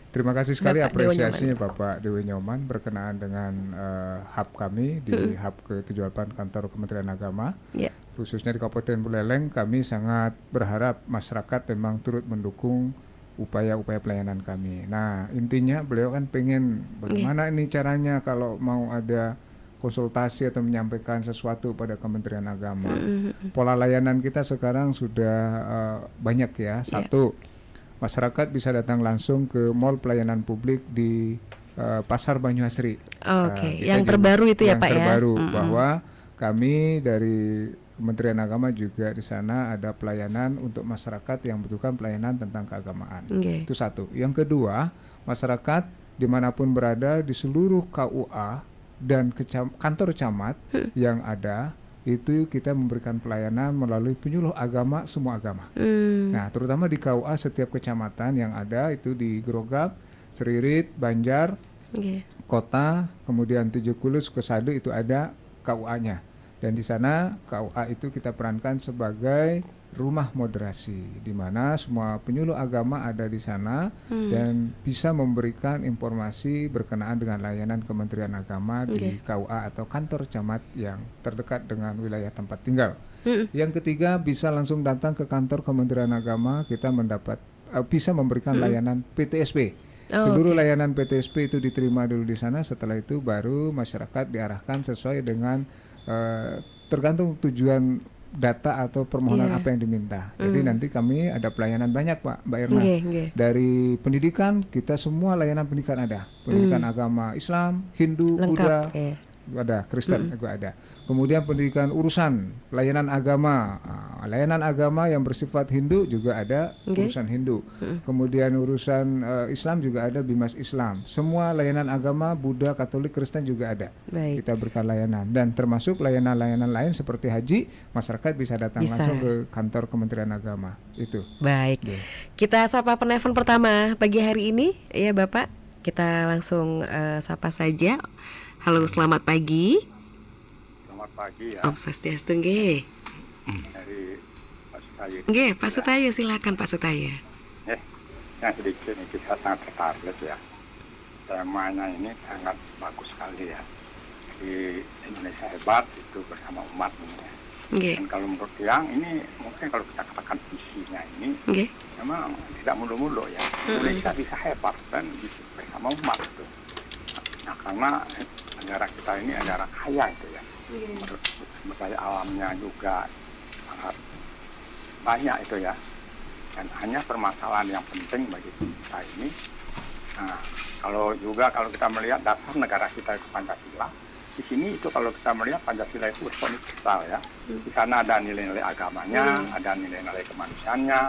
Terima kasih sekali Bapak Dewa apresiasinya Nyoman. Bapak Dewi Nyoman berkenaan dengan hub kami di hub ke-78 kantor Kementerian Agama. Ya. Khususnya di Kabupaten Buleleng, kami sangat berharap masyarakat memang turut mendukung upaya-upaya pelayanan kami. Nah, intinya beliau kan pengen bagaimana ini caranya kalau mau ada konsultasi atau menyampaikan sesuatu pada Kementerian Agama. Pola layanan kita sekarang sudah banyak ya. Satu, masyarakat bisa datang langsung ke Mall Pelayanan Publik di Pasar Banyuasri. Oke, Kita yang juga- terbaru itu ya yang Pak ya. terbaru, bahwa kami dari Kementerian Agama juga di sana ada pelayanan untuk masyarakat yang membutuhkan pelayanan tentang keagamaan. Oke. Itu satu. Yang kedua, masyarakat dimanapun berada di seluruh KUA dan kantor camat yang ada, itu kita memberikan pelayanan melalui penyuluh agama semua agama. Nah, terutama di KUA setiap kecamatan yang ada itu di Grogak, Seririt, Banjar, Oke. Kota, kemudian Tujuh Kulus, Kosadu itu ada KUA-nya. Dan di sana KUA itu kita perankan sebagai rumah moderasi, di mana semua penyuluh agama ada di sana dan bisa memberikan informasi berkenaan dengan layanan Kementerian Agama di KUA atau kantor camat yang terdekat dengan wilayah tempat tinggal. Yang ketiga, bisa langsung datang ke kantor Kementerian Agama, kita bisa memberikan layanan PTSP. Seluruh layanan PTSP itu diterima dulu di sana, setelah itu baru masyarakat diarahkan sesuai dengan tergantung tujuan data atau permohonan apa yang diminta. Jadi nanti kami ada pelayanan banyak Mbak Irna. Dari pendidikan, kita semua layanan pendidikan ada. Pendidikan agama Islam, Hindu, Lengkap, Buddha, ada, Kristen juga ada. Kemudian pendidikan urusan layanan agama, layanan agama yang bersifat Hindu juga ada urusan Hindu. Kemudian urusan Islam juga ada Bimas Islam. Semua layanan agama Buddha, Katolik, Kristen juga ada. Baik. Kita berikan layanan dan termasuk layanan-layanan lain seperti haji, masyarakat bisa datang langsung ke kantor Kementerian Agama. Itu. Baik. Kita sapa penelpon pertama pagi hari ini ya Bapak. Kita langsung sapa saja. Halo, selamat pagi. Selamat pagi ya. Om Swastiastu nggih. Dari Pak Sutaya. Nggih, Pak Sutaya, silakan Pak Sutaya. Yang sedikit ini kita sangat tertarik ya. Temanya ini sangat bagus sekali ya. Di Indonesia hebat itu bersama umat ini ya. Dan kalau menurut yang ini mungkin kalau kita katakan visinya ini memang tidak mulu-mulu ya. Indonesia bisa hebat dan bisa bersama umat itu. Nah, karena negara kita ini negara kaya itu ya. Sumber daya alamnya juga sangat banyak itu ya. Dan hanya permasalahan yang penting bagi kita ini. Nah, kalau kita melihat dasar negara kita itu Pancasila, di sini itu kalau kita melihat Pancasila itu universal ya. Di sana ada nilai-nilai agamanya, ada nilai-nilai kemanusiaannya,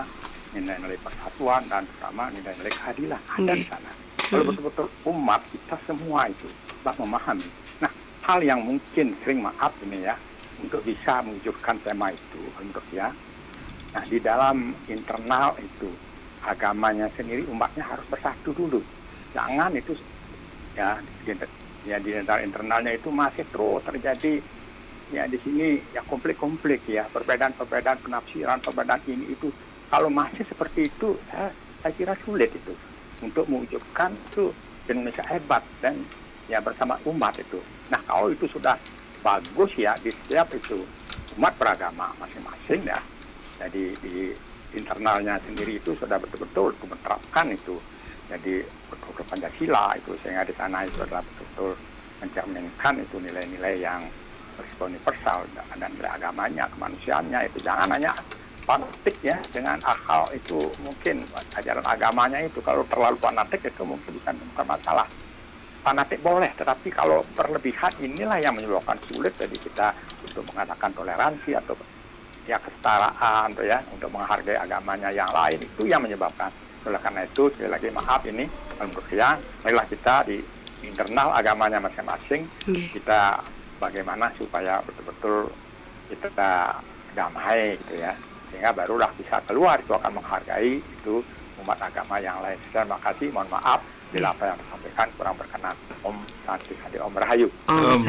nilai-nilai persatuan dan terutama nilai-nilai keadilan ada di sana. Kalau betul-betul umat kita semua itu memahami. Nah, hal yang mungkin sering maaf ini ya untuk bisa mewujudkan tema itu menurut ya. Nah, di dalam internal itu agamanya sendiri umatnya harus bersatu dulu. Jangan itu ya di antara internalnya itu masih terus terjadi ya di sini ya konflik-konflik ya, perbedaan-perbedaan penafsiran, perbedaan ini itu. Kalau masih seperti itu saya kira sulit itu untuk mewujudkan itu Indonesia hebat dan ya bersama umat itu. Nah, kalau itu sudah bagus ya di setiap itu umat beragama masing-masing ya. Jadi di internalnya sendiri itu sudah betul-betul menerapkan itu. Jadi betul-betul Pancasila itu sehingga di sana itu adalah betul-betul mencerminkan itu nilai-nilai yang bersifat universal dan nilai agamanya, kemanusiaannya itu jangan hanya fanatik ya dengan hal itu. Mungkin ajaran agamanya itu kalau terlalu fanatik itu mungkin bukan masalah. Fanatik boleh, tetapi kalau berlebihan inilah yang menyebabkan sulit jadi kita untuk mengadakan toleransi atau ya kesetaraan tuh ya, untuk menghargai agamanya yang lain, itu yang menyebabkan. Oleh karena itu sekali lagi maaf ini menurut saya, marilah kita di internal agamanya masing-masing kita bagaimana supaya betul-betul kita damai gitu ya, sehingga barulah bisa keluar itu akan menghargai itu umat agama yang lain. Terima kasih, mohon maaf bila apa yang disampaikan kurang berkenan. Om Santi Santi Om Rahayu. Om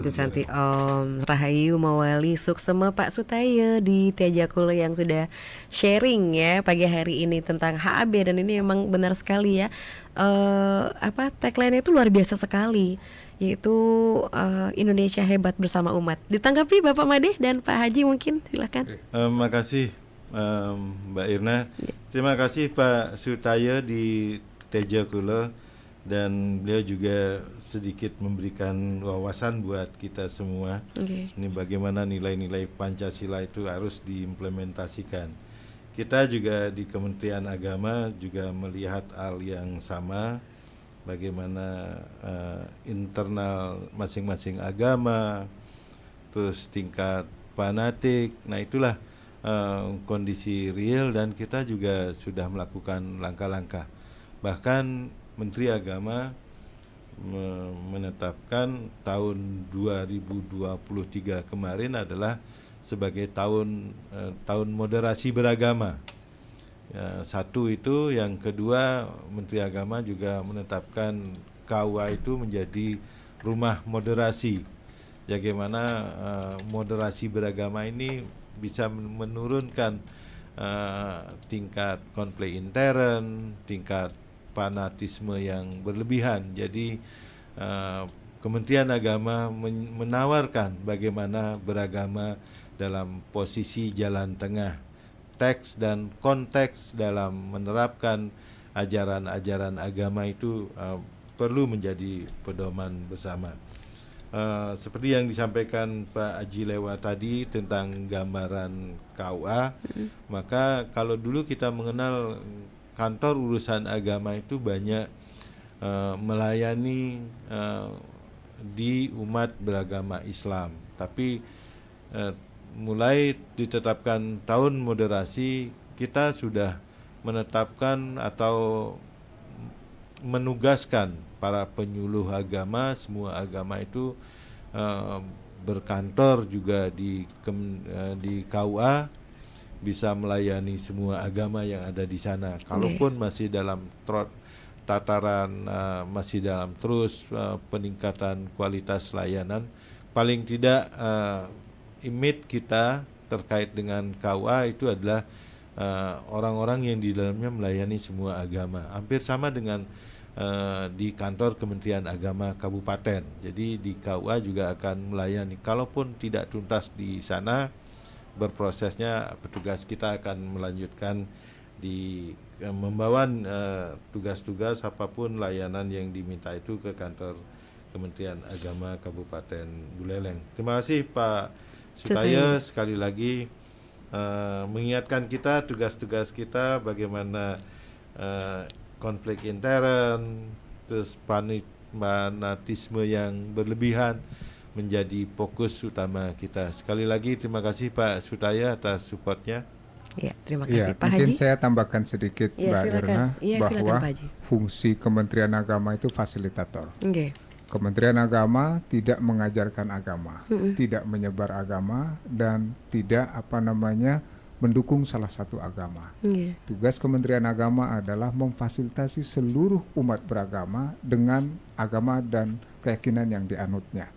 Santi Om Rahayu Mawali Suksema Pak Sutaya di Tejakula yang sudah sharing ya pagi hari ini tentang HAB, dan ini memang benar sekali ya. Tagline-nya itu luar biasa sekali, yaitu Indonesia hebat bersama umat. Ditanggapi Bapak Made dan Pak Haji mungkin silakan. Makasih Mbak Irna. Terima kasih Pak Sutaya di Tejakula, dan beliau juga sedikit memberikan wawasan buat kita semua. Ini bagaimana nilai-nilai Pancasila itu harus diimplementasikan. Kita juga di Kementerian Agama juga melihat hal yang sama, bagaimana internal masing-masing agama, terus tingkat fanatik. Nah itulah kondisi real, dan kita juga sudah melakukan langkah-langkah. Bahkan Menteri Agama menetapkan tahun 2023 kemarin adalah sebagai tahun moderasi beragama. Satu itu, yang kedua Menteri Agama juga menetapkan KUA itu menjadi rumah moderasi. Bagaimana moderasi beragama ini bisa menurunkan tingkat konflik intern, tingkat fanatisme yang berlebihan. Jadi Kementerian Agama menawarkan bagaimana beragama dalam posisi jalan tengah, teks dan konteks dalam menerapkan ajaran-ajaran agama itu perlu menjadi pedoman bersama. Seperti yang disampaikan Pak Haji Lewa tadi tentang gambaran KUA, maka kalau dulu kita mengenal kantor urusan agama itu banyak melayani di umat beragama Islam, tapi mulai ditetapkan tahun moderasi, kita sudah menetapkan atau menugaskan para penyuluh agama, semua agama itu berkantor juga di KUA, bisa melayani semua agama yang ada di sana. Kalaupun masih dalam tataran masih dalam terus peningkatan kualitas layanan, paling tidak image kita terkait dengan KUA itu adalah orang-orang yang di dalamnya melayani semua agama. Hampir sama dengan di kantor Kementerian Agama Kabupaten. Jadi di KUA juga akan melayani. Kalaupun tidak tuntas di sana berprosesnya, petugas kita akan melanjutkan di membawa tugas-tugas apapun layanan yang diminta itu ke kantor Kementerian Agama Kabupaten Buleleng. Terima kasih Pak Sutaya sekali lagi mengingatkan kita tugas-tugas kita, bagaimana konflik intern, terus fanatisme yang berlebihan menjadi fokus utama kita. Sekali lagi terima kasih Pak Sutaya atas supportnya. Ya, terima kasih Pak mungkin Haji. saya tambahkan sedikit Mbak Irna, bahwa fungsi Kementerian Agama itu fasilitator. Kementerian Agama tidak mengajarkan agama, tidak menyebar agama, dan tidak mendukung salah satu agama. Tugas Kementerian Agama adalah memfasilitasi seluruh umat beragama dengan agama dan keyakinan yang dianutnya.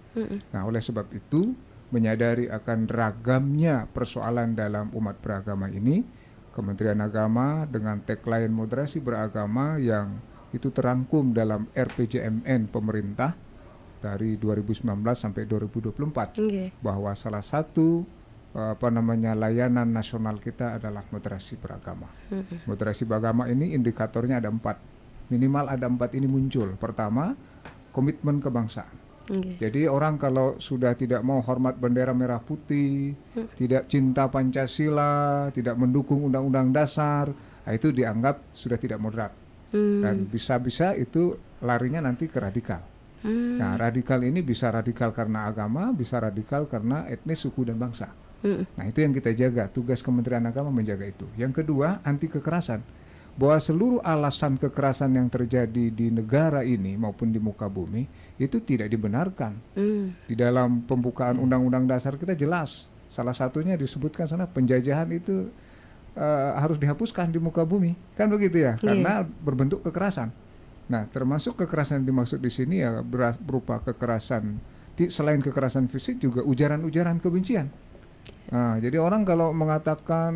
Nah, oleh sebab itu, menyadari akan ragamnya persoalan dalam umat beragama ini, Kementerian Agama dengan tagline moderasi beragama yang itu terangkum dalam RPJMN pemerintah dari 2019 sampai 2024, bahwa salah satu layanan nasional kita adalah moderasi beragama. Moderasi beragama ini indikatornya ada 4, minimal ada 4 ini muncul. Pertama, komitmen kebangsaan. Jadi orang kalau sudah tidak mau hormat bendera merah putih, tidak cinta Pancasila, tidak mendukung Undang-Undang Dasar, nah itu dianggap sudah tidak moderat. Dan bisa-bisa itu larinya nanti ke radikal. Nah, radikal ini bisa radikal karena agama, bisa radikal karena etnis, suku, dan bangsa. Nah, itu yang kita jaga, tugas Kementerian Agama menjaga itu. Yang kedua, anti kekerasan. Bahwa seluruh alasan kekerasan yang terjadi di negara ini maupun di muka bumi itu tidak dibenarkan. Di dalam pembukaan Undang-Undang Dasar kita jelas, salah satunya disebutkan sana penjajahan itu harus dihapuskan di muka bumi, kan begitu ya? Karena berbentuk kekerasan. Nah, termasuk kekerasan yang dimaksud di sini ya berupa kekerasan, selain kekerasan fisik juga ujaran-ujaran kebencian. Nah, jadi orang kalau mengatakan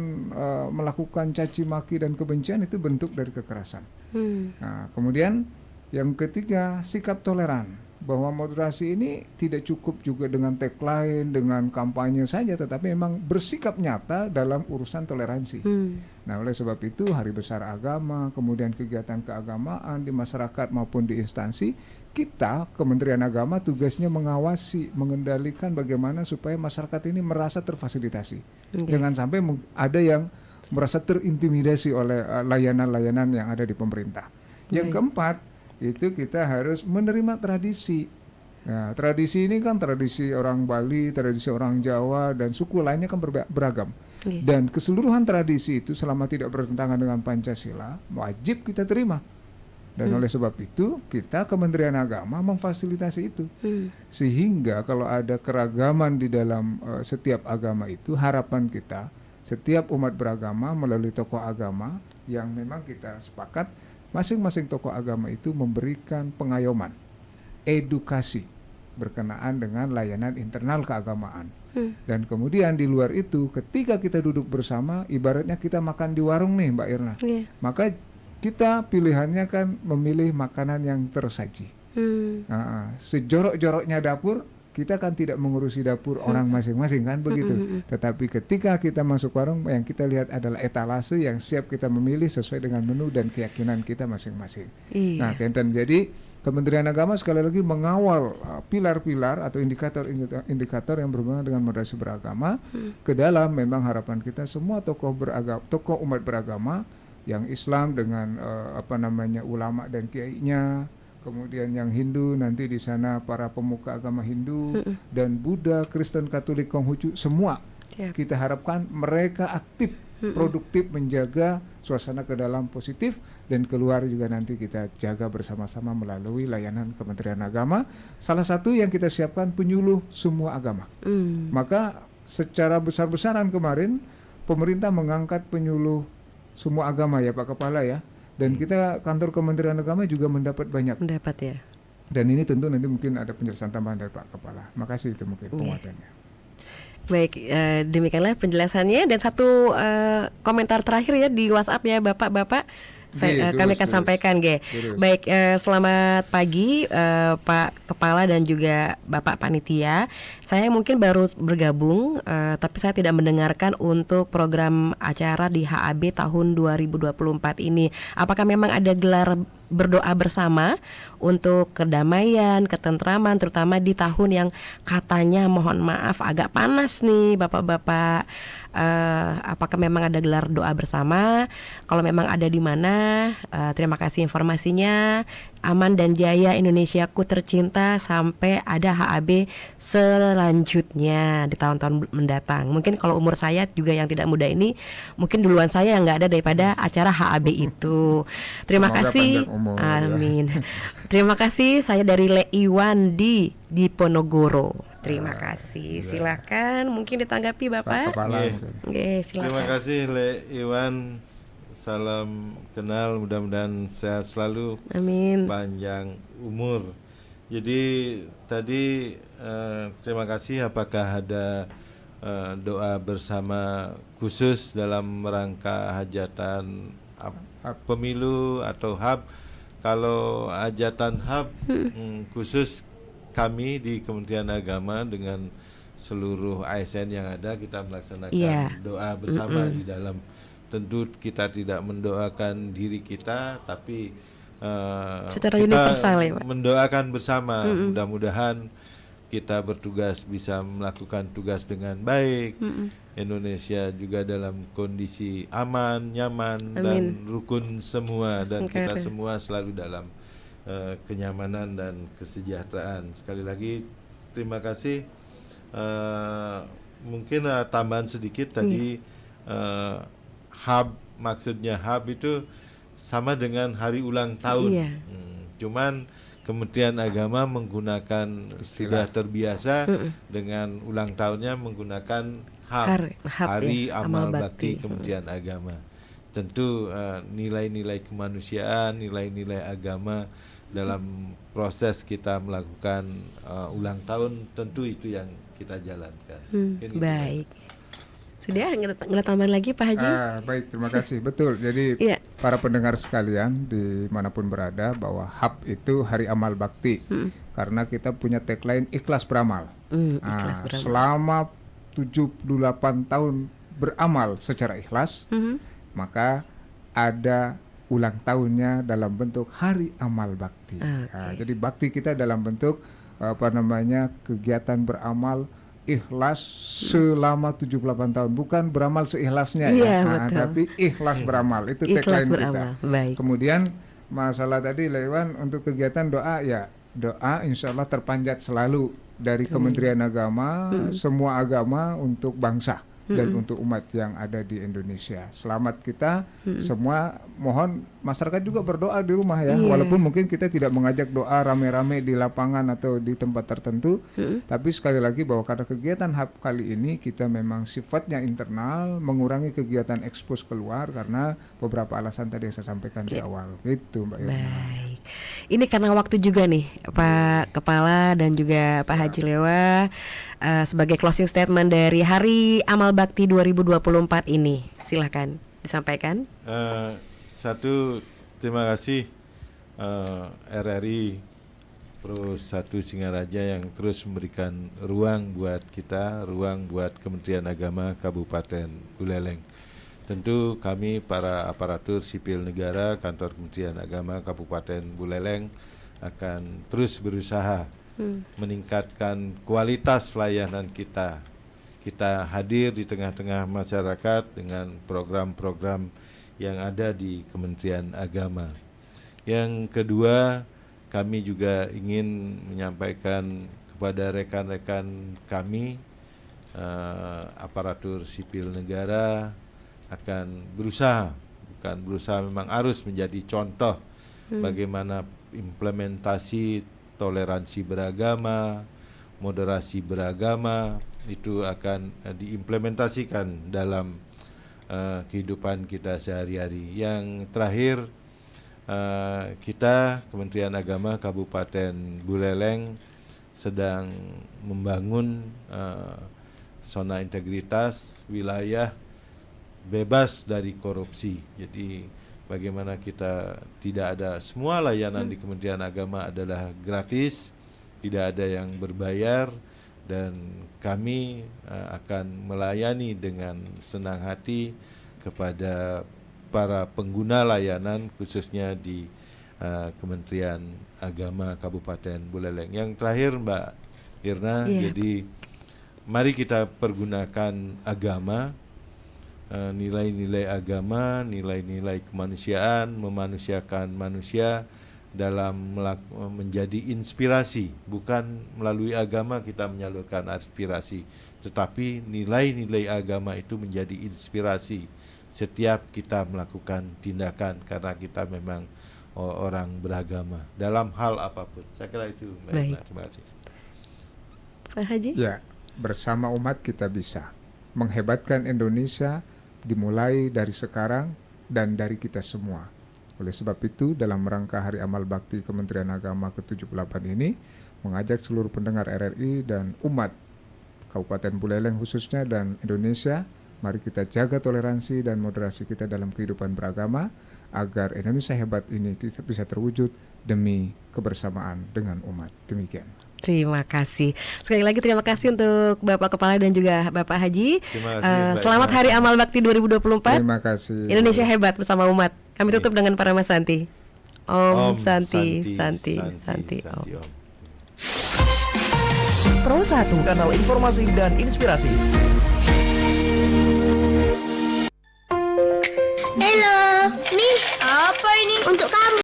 melakukan caci maki dan kebencian itu bentuk dari kekerasan. Nah, kemudian yang ketiga, sikap toleran. Bahwa moderasi ini tidak cukup juga dengan tagline, dengan kampanye saja, tetapi memang bersikap nyata dalam urusan toleransi. Nah, oleh sebab itu Hari Besar Agama, kemudian kegiatan keagamaan di masyarakat maupun di instansi, kita Kementerian Agama tugasnya mengawasi, mengendalikan bagaimana supaya masyarakat ini merasa terfasilitasi. Jangan sampai ada yang merasa terintimidasi oleh layanan-layanan yang ada di pemerintah. Yang keempat, itu kita harus menerima tradisi. Nah, tradisi ini kan tradisi orang Bali, tradisi orang Jawa, dan suku lainnya kan beragam. Dan keseluruhan tradisi itu selama tidak bertentangan dengan Pancasila, wajib kita terima. Dan oleh sebab itu, kita Kementerian Agama memfasilitasi itu. Sehingga kalau ada keragaman di dalam setiap agama itu, harapan kita, setiap umat beragama melalui tokoh agama yang memang kita sepakat, masing-masing tokoh agama itu memberikan pengayoman, edukasi berkenaan dengan layanan internal keagamaan. Dan kemudian di luar itu, ketika kita duduk bersama, ibaratnya kita makan di warung nih Mbak Irna. Maka kita pilihannya kan memilih makanan yang tersaji. Sejorok-joroknya dapur, kita kan tidak mengurusi dapur orang masing-masing kan begitu. Tetapi ketika kita masuk warung, yang kita lihat adalah etalase yang siap kita memilih sesuai dengan menu dan keyakinan kita masing-masing. Nah, Kenten, jadi Kementerian Agama sekali lagi mengawal pilar-pilar atau indikator yang berhubungan dengan moderasi beragama ke dalam memang harapan kita semua tokoh umat beragama yang Islam dengan ulama dan kiainya, kemudian yang Hindu nanti di sana para pemuka agama Hindu dan Buddha, Kristen, Katolik, Konghucu, semua kita harapkan mereka aktif, produktif menjaga suasana ke dalam positif, dan keluar juga nanti kita jaga bersama-sama melalui layanan Kementerian Agama. Salah satu yang kita siapkan penyuluh semua agama. Maka secara besar-besaran kemarin pemerintah mengangkat penyuluh semua agama ya Pak Kepala ya. Dan kita kantor Kementerian Agama juga mendapat banyak. Ya. Dan ini tentu nanti mungkin ada penjelasan tambahan dari Pak Kepala. Makasih itu mungkin penguatannya. Baik, demikianlah penjelasannya. Dan satu komentar terakhir ya di WhatsApp ya Bapak-Bapak. Kami akan sampaikan, Baik, selamat pagi Pak Kepala dan juga Bapak Panitia. Saya mungkin baru bergabung, tapi saya tidak mendengarkan untuk program acara di HAB tahun 2024 ini. Apakah memang ada gelar berdoa bersama untuk kedamaian, ketentraman, terutama di tahun yang katanya mohon maaf agak panas nih Bapak-bapak. Apakah memang ada gelar doa bersama? Kalau memang ada di mana? Terima kasih informasinya. Aman dan jaya Indonesiaku tercinta sampai ada HAB selanjutnya di tahun-tahun mendatang. Mungkin kalau umur saya juga yang tidak muda ini, mungkin duluan saya yang nggak ada daripada acara HAB itu. Terima kasih. Amin. Terima kasih. Saya dari Le Iwan di Diponegoro. Terima kasih. Silakan mungkin ditanggapi Bapak. Silakan. Terima kasih Le Iwan. Salam kenal, mudah-mudahan sehat selalu. Amin. Panjang umur. Jadi tadi terima kasih. Apakah ada doa bersama khusus dalam rangka hajatan pemilu atau HAB? Kalau hajatan HAB khusus kami di Kementerian Agama dengan seluruh ASN yang ada, kita melaksanakan doa bersama di dalam. Tentu kita tidak mendoakan diri kita, tapi secara kita universal ya, Pak. mendoakan bersama, mudah-mudahan kita bertugas bisa melakukan tugas dengan baik. Indonesia juga dalam kondisi aman, nyaman, dan rukun semua, dan kita semua selalu dalam kenyamanan dan kesejahteraan. Sekali lagi terima kasih. Mungkin tambahan sedikit tadi, hub, maksudnya hub itu sama dengan hari ulang tahun. Cuman Kementerian Agama menggunakan sudah terbiasa dengan ulang tahunnya menggunakan Hari Amal Bakti Kementerian Agama. Tentu nilai-nilai kemanusiaan, nilai-nilai agama dalam proses kita melakukan ulang tahun, tentu itu yang kita jalankan. Baik. Sudah nggak tambahan lagi Pak Haji? Baik, terima kasih. Betul. Jadi para pendengar sekalian dimanapun berada, bahwa HAB itu Hari Amal Bakti, karena kita punya tagline ikhlas beramal. Ikhlas beramal. Selama 78 tahun beramal secara ikhlas, maka ada ulang tahunnya dalam bentuk Hari Amal Bakti. Jadi bakti kita dalam bentuk kegiatan beramal ikhlas selama 78 tahun, bukan beramal seikhlasnya tapi ikhlas beramal, itu tagline kita. Baik. Kemudian masalah tadi Lewan, untuk kegiatan doa, doa insya Allah terpanjat selalu dari Kementerian Agama, semua agama untuk bangsa dan untuk umat yang ada di Indonesia. Selamat kita semua, mohon masyarakat juga berdoa di rumah ya, walaupun mungkin kita tidak mengajak doa rame-rame di lapangan atau di tempat tertentu, tapi sekali lagi bahwa karena kegiatan HAB kali ini kita memang sifatnya internal, mengurangi kegiatan ekspos keluar karena beberapa alasan tadi yang saya sampaikan di awal. Itu Mbak Irma. Baik. Ini karena waktu juga nih Pak Kepala dan juga Pak Haji Lewa, sebagai closing statement dari Hari Amal Bakti 2024 ini, silahkan disampaikan. Satu, terima kasih RRI Pro 1 Singaraja yang terus memberikan ruang buat kita, ruang buat Kementerian Agama Kabupaten Buleleng. Tentu kami para aparatur sipil negara Kantor Kementerian Agama Kabupaten Buleleng akan terus berusaha meningkatkan kualitas layanan kita. Kita hadir di tengah-tengah masyarakat dengan program-program yang ada di Kementerian Agama. Yang kedua, kami juga ingin menyampaikan kepada rekan-rekan kami, aparatur sipil negara, akan berusaha, bukan berusaha, memang harus menjadi contoh bagaimana implementasi toleransi beragama, moderasi beragama, itu akan diimplementasikan dalam kehidupan kita sehari-hari. Yang terakhir, kita Kementerian Agama Kabupaten Buleleng sedang membangun zona integritas wilayah bebas dari korupsi. Jadi bagaimana kita tidak ada, semua layanan di Kementerian Agama adalah gratis, tidak ada yang berbayar, dan kami akan melayani dengan senang hati kepada para pengguna layanan khususnya di Kementerian Agama Kabupaten Buleleng. Yang terakhir Mbak Irna, jadi mari kita pergunakan agama, nilai-nilai agama, nilai-nilai kemanusiaan, memanusiakan manusia dalam menjadi inspirasi. Bukan melalui agama kita menyalurkan aspirasi, tetapi nilai-nilai agama itu menjadi inspirasi setiap kita melakukan tindakan, karena kita memang orang beragama dalam hal apapun. Saya kira itu. Baik. Terima kasih. Pak Haji? Ya, bersama umat kita bisa menghebatkan Indonesia, dimulai dari sekarang dan dari kita semua. Oleh sebab itu, dalam rangka Hari Amal Bakti Kementerian Agama ke-78 ini, mengajak seluruh pendengar RRI dan umat Kabupaten Buleleng khususnya dan Indonesia, mari kita jaga toleransi dan moderasi kita dalam kehidupan beragama, agar Indonesia hebat ini bisa terwujud demi kebersamaan dengan umat. Demikian. Terima kasih. Sekali lagi terima kasih untuk Bapak Kepala dan juga Bapak Haji. Terima kasih, selamat Hari Amal Bakti 2024. Terima kasih. Indonesia hebat bersama umat. Kami tutup dengan Para Mas Santi. Om Santi Om. Pro 1, kanal informasi dan inspirasi.